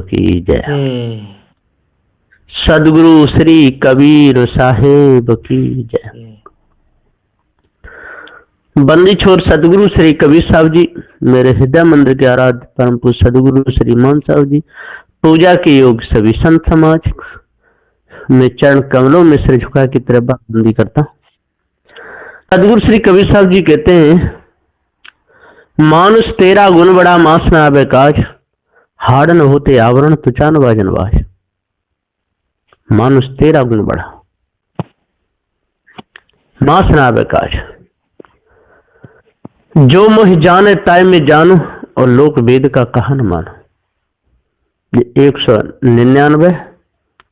की जय। सदगुरु श्री कबीर साहेब की जय। बंदी छोर सदगुरु श्री कबीर साहब जी, मेरे हृदय मंदिर के आराध्य परम पूज्य सदगुरु श्री मोहन साहब जी, पूजा के योग सभी संत समाज में चरण कमलों में सिर झुका की तरफ बंदी करता हूं। सदगुरु श्री कबीर साहब जी कहते हैं, मानुष तेरा गुण बड़ा मास न आवे काज, हाड़ न होते आवरण तुचान वाजन वाज। मानुष तेरा गुण बड़ा मास न आवे काज, जो मोह जाने ताय में जानू और लोक वेद का कहा न मानो। ये 199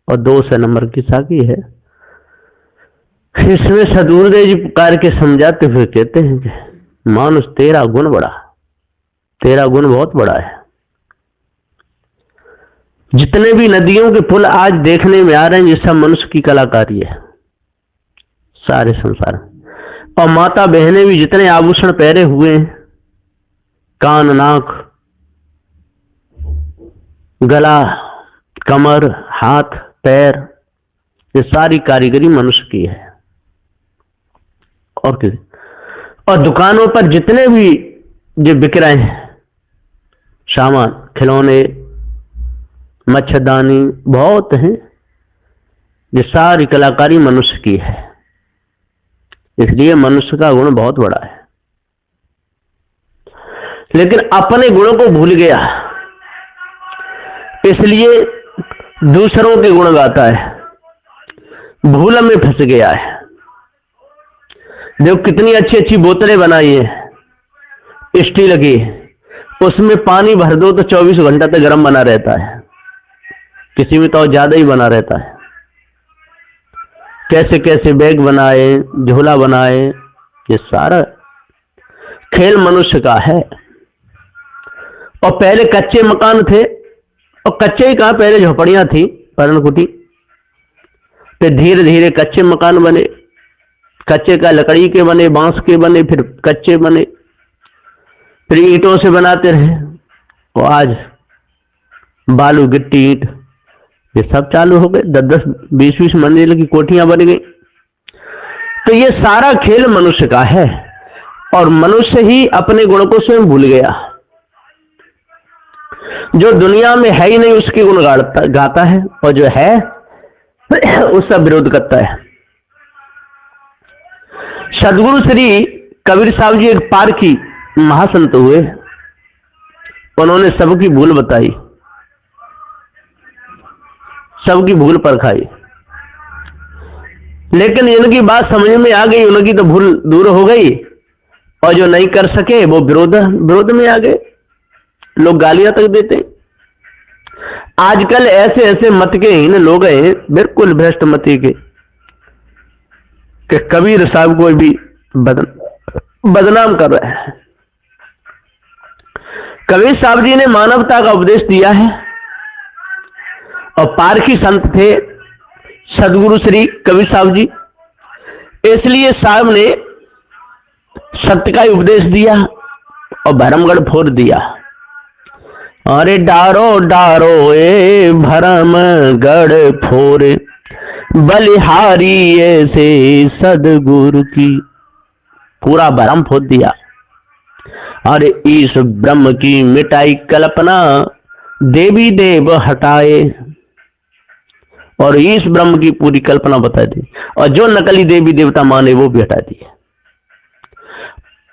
और 200 नंबर की साखी है। इसमें सदगुरुदेव जी पुकार के समझाते हुए कहते हैं कि मानुष तेरा गुण बड़ा, तेरा गुण बहुत बड़ा है। जितने भी नदियों के पुल आज देखने में आ रहे हैं, ये सब मनुष्य की कलाकारी है सारे संसार में। और माता बहनें भी जितने आभूषण पहरे हुए हैं, कान, नाक, गला, कमर, हाथ, पैर, ये सारी कारीगरी मनुष्य की है। और दुकानों पर जितने भी जो बिक रहे हैं सामान, खिलौने, मच्छरदानी बहुत हैं, ये सारी कलाकारी मनुष्य की है। इसलिए मनुष्य का गुण बहुत बड़ा है, लेकिन अपने गुणों को भूल गया, इसलिए दूसरों के गुण गाता है, भूल में फंस गया है। देखो कितनी अच्छी अच्छी बोतलें बनाई है स्टील की, उसमें पानी भर दो तो 24 घंटा तक गर्म बना रहता है, किसी में तो ज्यादा ही बना रहता है। कैसे कैसे बैग बनाए, झोला बनाए, ये सारा खेल मनुष्य का है। और पहले कच्चे मकान थे, और कच्चे ही कहां, पहले झोपड़ियां थी, पर्णकुटी, फिर धीरे धीरे कच्चे मकान बने, कच्चे का लकड़ी के बने, बांस के बने, फिर कच्चे बने, फिर ईंटों से बनाते रहे, और आज बालू गिट्टी ईंट ये सब चालू हो गए, 10-10 20-20 मंजिल की कोठियां बन गई। तो ये सारा खेल मनुष्य का है, और मनुष्य ही अपने गुण को स्वयं भूल गया। जो दुनिया में है ही नहीं उसके गुण गाता है, और जो है उसका विरोध करता है। सदगुरु श्री कबीर साहब जी एक पारखी महासंत हुए, उन्होंने सबकी भूल बताई, सबकी भूल परखाई, लेकिन इनकी बात समझ में आ गई, उनकी तो भूल दूर हो गई, और जो नहीं कर सके वो विरोध में आ गए, लोग गालियां तक देते। आजकल ऐसे ऐसे मत के हीन लोग हैं, बिल्कुल भ्रष्ट मती के, कि कबीर साहब को भी बदनाम कर रहे हैं। कबीर साहब जी ने मानवता का उपदेश दिया है, और पारखी संत थे सदगुरु श्री कबीर साहब जी, इसलिए साहब ने सत्य का उपदेश दिया और भरमगढ़ फोड़ दिया। अरे डारो डारो ए भरमगढ़ फोरे, बलिहारी ऐसे सदगुरु की, पूरा भरम फोड़ दिया। अरे इस ब्रह्म की मिटाई कल्पना, देवी देव हटाए, और इस ब्रह्म की पूरी कल्पना बता दी, और जो नकली देवी देवता माने वो भी हटा दिए।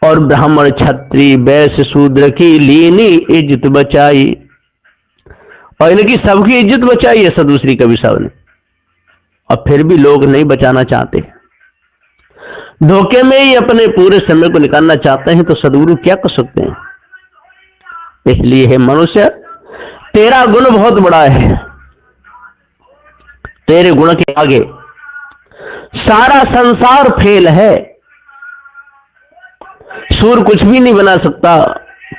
और ब्राह्मण क्षत्रिय वैश्य शूद्र की लीनी इज्जत बचाई, और इनकी सबकी इज्जत बचाई है सदगुरु श्री कबीर साहब ने, और फिर भी लोग नहीं बचाना चाहते, धोखे में ही अपने पूरे समय को निकालना चाहते हैं। तो सदगुरु क्या कर सकते हैं? इसलिए है मनुष्य, तेरा गुण बहुत बड़ा है, तेरे गुण के आगे सारा संसार फेल है। सूर्य कुछ भी नहीं बना सकता,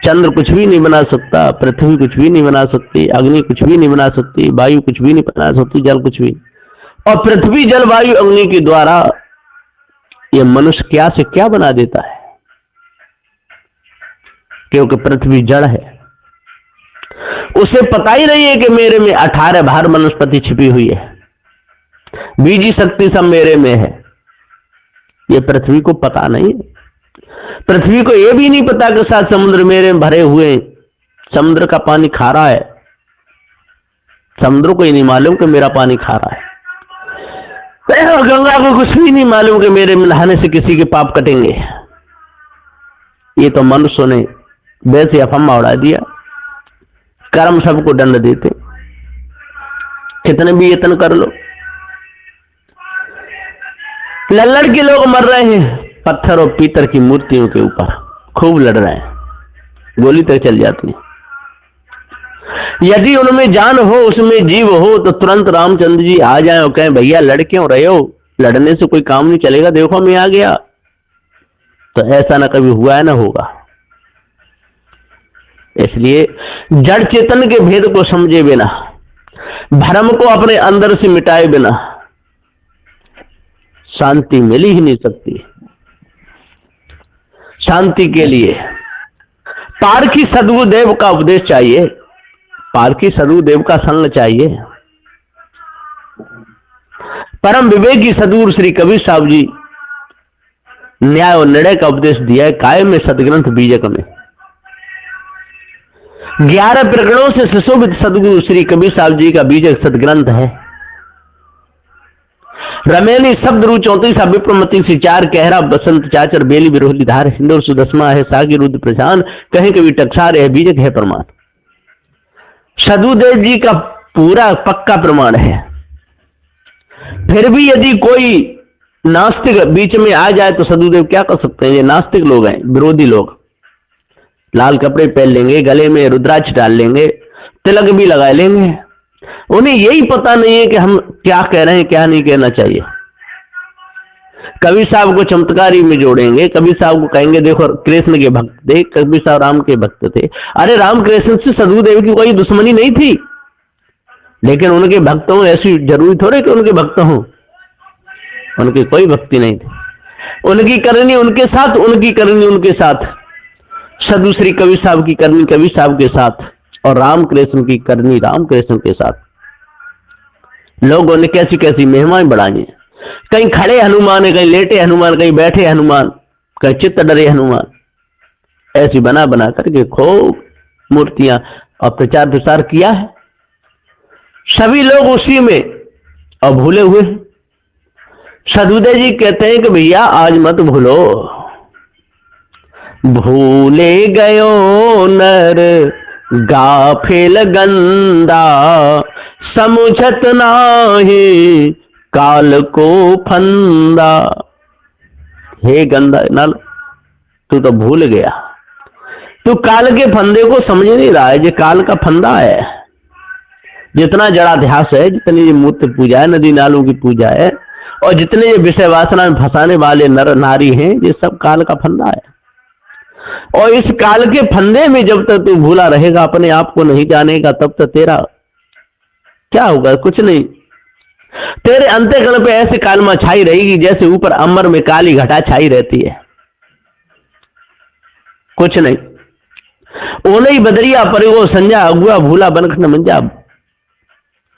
चंद्र कुछ भी नहीं बना सकता, पृथ्वी कुछ भी नहीं बना सकती, अग्नि कुछ भी नहीं बना सकती, वायु कुछ भी नहीं बना सकती, जल कुछ भी। और पृथ्वी जल वायु अग्नि के द्वारा ये मनुष्य क्या से क्या बना देता है, क्योंकि पृथ्वी जड़ है, उसे पता ही नहीं है कि मेरे में 18 भार वनस्पति छिपी हुई है, बीजी शक्ति सब मेरे में है। ये पृथ्वी को पता नहीं। पृथ्वी को यह भी नहीं पता कि साथ समुद्र मेरे में भरे हुए, समुद्र का पानी खारा है। समुद्र को ही नहीं मालूम कि मेरा पानी खारा है। गंगा को कुछ भी नहीं मालूम कि मेरे में नहाने से किसी के पाप कटेंगे। ये तो मनुष्य ने वैसे अफवाह उड़ा दिया। कर्म सबको दंड देते, कितने भी यत्न कर लो। लल्लड़ के लोग मर रहे हैं पत्थर और पीतल की मूर्तियों के ऊपर, खूब लड़ रहे हैं, गोली तक चल जाती है। यदि उनमें जान हो, उसमें जीव हो, तो तुरंत रामचंद्र जी आ जाएं और कहें भैया लड़ क्यों रहे हो, लड़ने से कोई काम नहीं चलेगा, देखो मैं आ गया। तो ऐसा ना कभी हुआ है ना होगा। इसलिए जड़ चेतन के भेद को समझे बिना, भ्रम को अपने अंदर से मिटाए बिना शांति मिल ही नहीं सकती। शांति के लिए पारखी सद्गुरुदेव का उपदेश चाहिए, पारखी सद्गुरुदेव का संग चाहिए। परम विवेकी सद्गुरु श्री कबीर साहब जी न्याय और निर्णय का उपदेश दिया है कायम में सदग्रंथ बीजक में। 11 प्रकरणों से सुशोभित सद्गुरु श्री कबीर साहब जी का बीजक सदग्रंथ है। रमेनी शब्द रू 34 विप्रमति से 4 कहरा बसंत चाचर बेली बिरोली धार हिंदोर सुदस्मा है सागी रुद्र प्रशान कहीं कभी टकसार है बीजक है प्रमाण। सद्गुरुदेव जी का पूरा पक्का प्रमाण है। फिर भी यदि कोई नास्तिक बीच में आ जाए तो सद्गुरुदेव क्या कर सकते हैं। ये नास्तिक लोग हैं, विरोधी लोग, लाल कपड़े पहन लेंगे, गले में रुद्राक्ष डाल लेंगे, तिलक भी लगा लेंगे। उन्हें यही पता नहीं है कि हम क्या कह रहे हैं, क्या नहीं कहना चाहिए। कबीर साहब को चमत्कारी में जोड़ेंगे, कबीर साहब को कहेंगे देखो कृष्ण के भक्त थे, कबीर साहब राम के भक्त थे। अरे राम कृष्ण से सद्गुरुदेव की कोई दुश्मनी नहीं थी, लेकिन उनके भक्त हों ऐसी जरूरी थोड़े कि उनके भक्त हों। उनकी कोई भक्ति नहीं थी। उनकी करनी उनके साथ, उनकी करनी उनके साथ, सद्गुरु श्री कबीर साहब की करनी कबीर साहब के साथ और रामकृष्ण की करनी रामकृष्ण के साथ। लोगों ने कैसी कैसी महिमाएं बढ़ाई हैं। कहीं खड़े हनुमान है, कहीं लेटे हनुमान, कहीं बैठे हनुमान, कहीं चित्त डरे हनुमान, ऐसी बना बना करके खूब मूर्तियां और प्रचार प्रसार किया है। सभी लोग उसी में और भूले हुए। सद्गुरुदेव जी कहते हैं कि भैया आज मत भूलो, भूले गयो नर गाफिल गंदा समुझत नाही काल को फंदा। हे गंदा नल, तू तो भूल गया, तू काल के फंदे को समझ नहीं रहा है। ये काल का फंदा है। जितना जड़ाध्यास है, जितनी ये मूर्ति पूजा है, नदी नालों की पूजा है, और जितने ये विषय वासना में फंसाने वाले नर नारी हैं, ये सब काल का फंदा है। और इस काल के फंदे में जब तक तू भूला रहेगा, अपने आप को नहीं जानेगा, तब तक तेरा क्या होगा? कुछ नहीं। तेरे अंतःकरण पे ऐसे कालमा छाई रहेगी जैसे ऊपर अमर में काली घटा छाई रहती है। कुछ नहीं। ओले बदरिया परिगो संजा अगुआ भूला बनख न मंजा।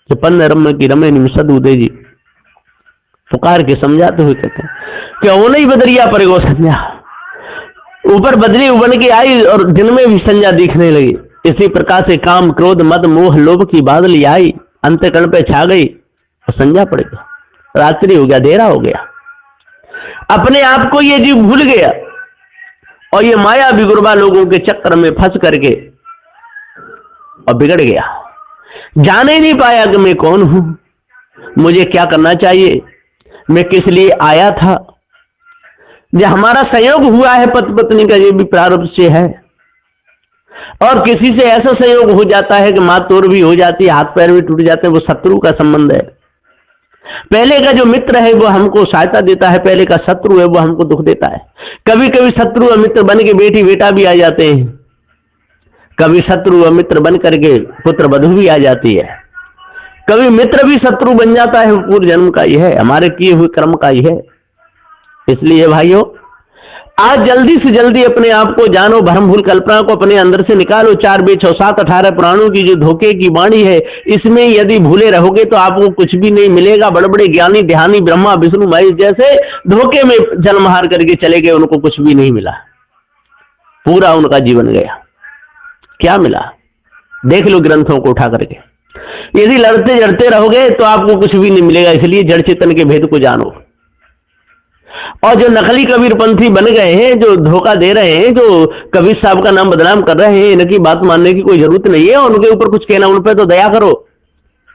पन्न रम की रमे सद्गुरुदेव जी पुकार के समझाते हुए कहते हैं कि ओले बदरिया परिगो संजा, ऊपर बदरी उबन के आई और दिन में भी संजा दिखने लगी। इसी प्रकार से काम क्रोध मद मोह लोभ की बादल आई, अंतःकरण पे छा गई और संजा पड़ गया। रात्रि हो गया, अंधेरा हो गया। अपने आप को ये जीव भूल गया और ये माया बिगुरबा लोगों के चक्कर में फंस करके और बिगड़ गया। जाने नहीं पाया कि मैं कौन हूं, मुझे क्या करना चाहिए, मैं किस लिए आया था। जो हमारा संयोग हुआ है पति पत्नी का, ये भी प्रारब्ध से है। और किसी से ऐसा संयोग हो जाता है कि मां तोड़ भी हो जाती है, हाथ पैर भी टूट जाते हैं, वो शत्रु का संबंध है। पहले का जो मित्र है वो हमको सहायता देता है, पहले का शत्रु है वो हमको दुख देता है। कभी कभी शत्रु और मित्र बन के बेटी बेटा भी आ जाते हैं, कभी शत्रु और मित्र बन करके पुत्र वधू भी आ जाती है, कभी मित्र भी शत्रु बन जाता है। पूर्व जन्म का ही है, हमारे किए हुए कर्म का ही है। इसलिए भाइयों, आज जल्दी से जल्दी अपने आप को जानो, भ्रम भूल कल्पना को अपने अंदर से निकालो। 4 वेद 6 7 18 पुराणों की जो धोखे की वाणी है, इसमें यदि भूले रहोगे तो आपको कुछ भी नहीं मिलेगा। बड़े बड़े ज्ञानी ध्यानी ब्रह्मा विष्णु महेश जैसे धोखे में जन्म हार करके चले गए, उनको कुछ भी नहीं मिला, पूरा उनका जीवन गया। क्या मिला? देख लो ग्रंथों को उठा करके। यदि लड़ते जड़ते रहोगे तो आपको कुछ भी नहीं मिलेगा। इसलिए जड़ चेतन के भेद को जानो। और जो नकली कबीरपंथी बन गए हैं, जो धोखा दे रहे हैं, जो कबीर साहब का नाम बदनाम कर रहे हैं, इनकी बात मानने की कोई जरूरत नहीं है। उनके ऊपर कुछ कहना, उन पर तो दया करो,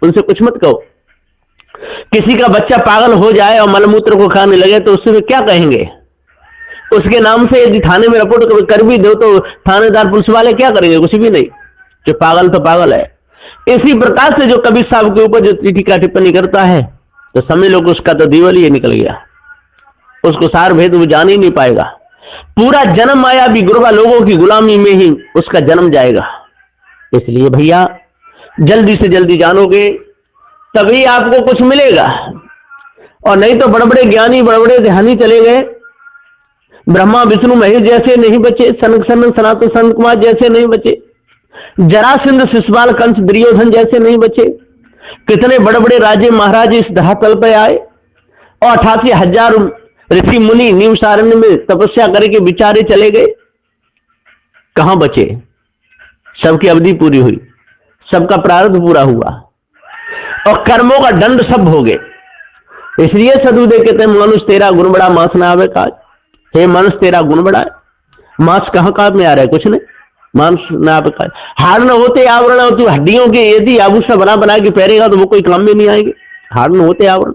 उनसे कुछ मत कहो। किसी का बच्चा पागल हो जाए और मलमूत्र को खाने लगे तो उससे क्या कहेंगे? उसके नाम से यदि थाने में रिपोर्ट कर भी दो तो थानेदार पुलिस वाले क्या करेंगे? कुछ भी नहीं। जो पागल तो पागल है। इसी प्रकार से जो कबीर साहब के ऊपर जो टीका टिप्पणी करता है तो समझ लो कि उसका तो दीवाल ही निकल गया, उसको सार भेद वो जान ही नहीं पाएगा। पूरा जन्म आया भी गुरबा लोगों की गुलामी में ही उसका जन्म जाएगा। इसलिए भैया जल्दी से जल्दी जानोगे तभी आपको कुछ मिलेगा, और नहीं तो बड़े बड़े ज्ञानी बड़े बड़े ध्यानी चले गए, ब्रह्मा विष्णु महेश जैसे नहीं बचे, सनक सनक सनातन संत कुमार जैसे नहीं बचे, जरासंध शिशुपाल कंस दुर्योधन जैसे नहीं बचे। कितने बड़े बड़े राजे महाराज इस धरातल पर आए और 88,000 ऋषि मुनि नीम सारण्य में तपस्या करके बिचारे चले गए, कहां बचे? सबकी अवधि पूरी हुई, सबका प्रारब्ध पूरा हुआ और कर्मों का दंड सब हो गए। इसलिए सदुदेव कहते हैं मनुष्य तेरा गुण बड़ा मांस ना आवे काज। हे मनुष्य तेरा गुण बड़ा है, मांस कहां काम में आ रहा है? कुछ नहीं। मांस ना आवे काज, हाड़ न होते आवरण, और तू हड्डियों के यदि आभूषण बना बना के पहनेगा तो वो कोई काम में नहीं आएंगे। हाड़ न होते आवरण,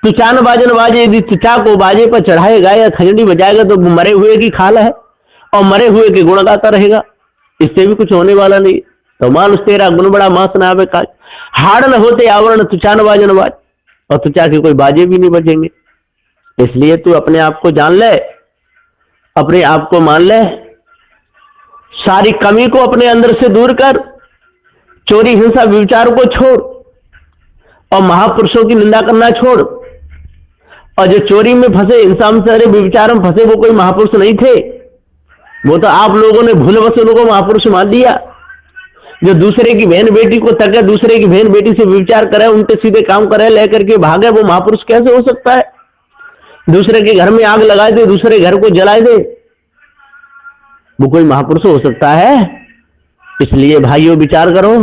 तू चान बाजन बाजे, यदि चिचा को बाजे पर चढ़ाएगा या खंजड़ी बजाएगा तो मरे हुए की खाल है और मरे हुए के गुण गाता रहेगा, इससे भी कुछ होने वाला नहीं। तो मानुष तेरा गुण बड़ा मांस ना आवे काज, हाड़ न होते आवरण तू चान बाजन बाज, और तुचा के कोई बाजे भी नहीं बजेंगे। इसलिए तू अपने आप को जान ले, अपने आप को मान ले, सारी कमी को अपने अंदर से दूर कर, चोरी हिंसा विचार को छोड़ और महापुरुषों की निंदा करना छोड़। और जो चोरी में फंसे, हिंसा में फंसे, विचार में फंसे, वो कोई महापुरुष नहीं थे, वो तो आप लोगों ने भूलवश उनको महापुरुष मान दिया। जो दूसरे की बहन बेटी को तके, दूसरे की बहन बेटी से विचार करे, उनके सीधे काम करे, लेकर के भागे, वो महापुरुष कैसे हो सकता है? दूसरे के घर में आग लगाए दे, दूसरे घर को जलाए दे, वो कोई महापुरुष हो सकता है? इसलिए भाइयों विचार करो,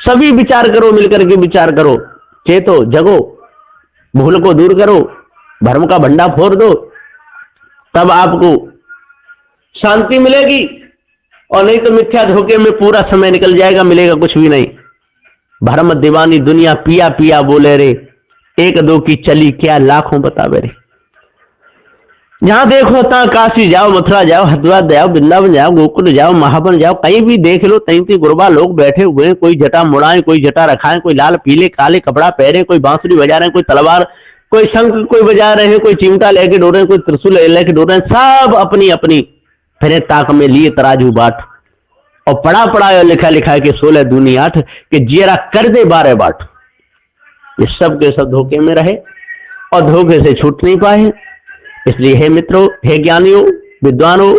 सभी विचार करो, मिलकर के विचार करो, चेतो जगो, भूल को दूर करो, भ्रम का भंडा फोड़ दो, तब आपको शांति मिलेगी। और नहीं तो मिथ्या धोखे में पूरा समय निकल जाएगा, मिलेगा कुछ भी नहीं। भ्रम दीवानी दुनिया पिया पिया बोले रे, एक दो की चली क्या लाखों बतावे रे। जहां देखो तहां काशी जाओ, मथुरा जाओ, हरिद्वार जाओ, वृंदावन जाओ, गोकुल जाओ, महावन जाओ, कहीं भी देख लो तहीं गुरबा लोग बैठे हुए हैं। कोई जटा मुड़ाए, कोई जटा रखाए, कोई लाल पीले काले कपड़ा पहने, कोई बांसुरी बजा रहे हैं, कोई तलवार, कोई शंख कोई बजा रहे हैं, कोई चिमटा लेके डोर रहे हैं, कोई त्रिशूल लेके डोर रहे हैं। सब अपनी अपनी फिर ताक में लिए तराजू बाट, और पड़ा पड़ा लिखा लिखा के 16 दूनी 8 के जियरा कर दे 12 बाट। ये सब के सब धोखे में रहे और धोखे से छूट नहीं पाए। इसलिए हे मित्रों, हे ज्ञानियों, विद्वानों,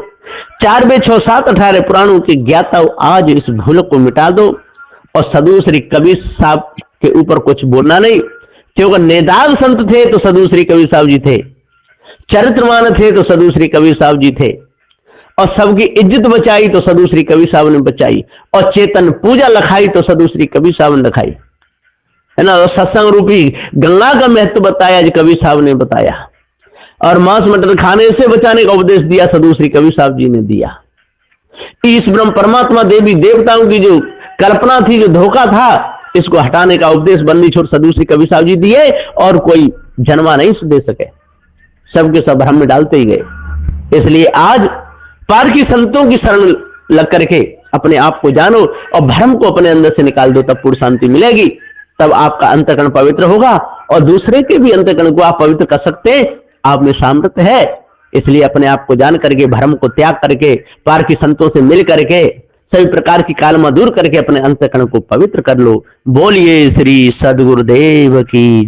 4 वेद 6 7 18 पुराणों की ज्ञाता, आज इस भूल को मिटा दो और सदू श्री कबीर साहब के ऊपर कुछ बोलना नहीं। क्योंकि नेदाग संत थे तो सदू श्री कबीर साहब जी थे, चरित्रवान थे तो सदू श्री कबीर साहब जी थे, और सबकी इज्जत बचाई तो सदू श्री कबीर साहब ने बचाई, और चेतन पूजा लखाई तो सदू श्री कबीर साहब ने लखाई, है ना। और सत्संग रूपी गंगा का महत्व बताया जो कबीर साहब ने बताया, और मांस मटर खाने से बचाने का उपदेश दिया सदू श्री कबीर साहब जी ने दिया। ईश ब्रह्म परमात्मा देवी देवताओं की जो कल्पना थी, जो धोखा था, इसको हटाने का उपदेश बंदी छोड़ सदू श्री कबीर साहब जी दिए, और कोई जन्मा नहीं दे सके, सबके सब भ्रम में डालते ही गए। इसलिए आज पारखी संतों की शरण लग करके अपने आप को जानो और भ्रम को अपने अंदर से निकाल दो, तब पूर्ण शांति मिलेगी। तब आपका अंतःकरण पवित्र होगा और दूसरे के भी अंतःकरण को आप पवित्र कर सकते हैं। आप में सामर्थ्य है, इसलिए अपने आप को जान करके, भ्रम को त्याग करके, पारखी संतों से मिल करके, सभी प्रकार की कालमा दूर करके अपने अंतःकरण को पवित्र कर लो। बोलिए श्री सद्गुरुदेव की।